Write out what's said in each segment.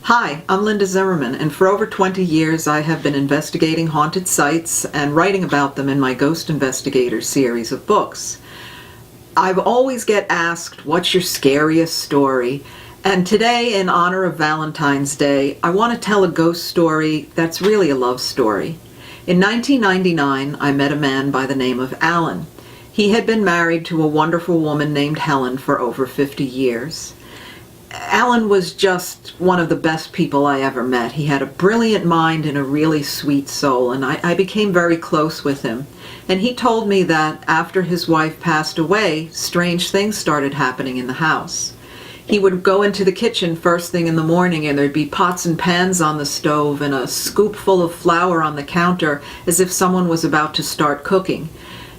Hi, I'm Linda Zimmermann, and for over 20 years I have been investigating haunted sites and writing about them in my Ghost Investigator series of books. I've always get asked, what's your scariest story? And today, in honor of Valentine's Day, I want to tell a ghost story that's really a love story. In 1999, I met a man by the name of Alan. He had been married to a wonderful woman named Helen for over 50 years. Alan was just one of the best people I ever met. He had a brilliant mind and a really sweet soul, and I became very close with him. And he told me that after his wife passed away, strange things started happening in the house. He would go into the kitchen first thing in the morning and there'd be pots and pans on the stove and a scoop full of flour on the counter as if someone was about to start cooking.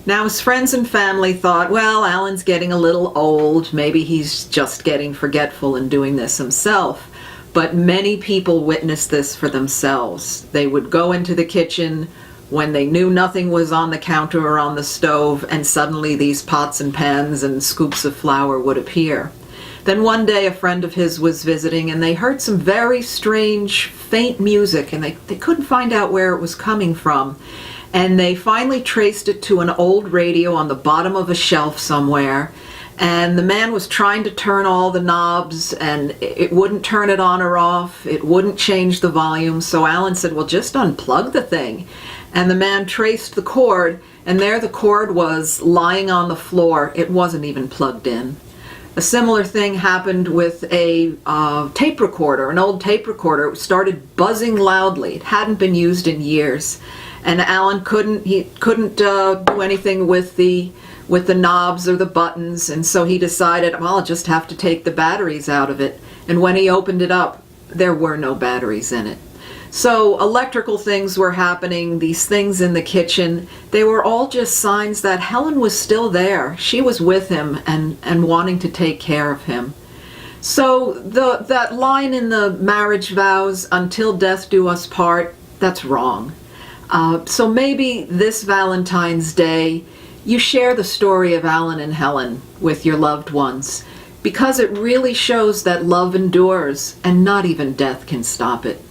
Now, his friends and family thought, well, Alan's getting a little old, maybe he's just getting forgetful and doing this himself. But many people witnessed this for themselves. They would go into the kitchen when they knew nothing was on the counter or on the stove, and suddenly these pots and pans and scoops of flour would appear. Then one day a friend of his was visiting and they heard some very strange, faint music, and they couldn't find out where it was coming from. And they finally traced it to an old radio on the bottom of a shelf somewhere. And the man was trying to turn all the knobs and it wouldn't turn it on or off. It wouldn't change the volume. So Alan said, well, just unplug the thing. And the man traced the cord, and there the cord was lying on the floor. It wasn't even plugged in. A similar thing happened with a tape recorder, an old tape recorder. It started buzzing loudly. It hadn't been used in years. And Alan couldn't do anything with the knobs or the buttons, and so he decided, well, I'll just have to take the batteries out of it. And when he opened it up, there were no batteries in it. So electrical things were happening, these things in the kitchen, they were all just signs that Helen was still there. She was with him and wanting to take care of him. So that line in the marriage vows, until death do us part, that's wrong. So maybe this Valentine's Day, you share the story of Alan and Helen with your loved ones, because it really shows that love endures and not even death can stop it.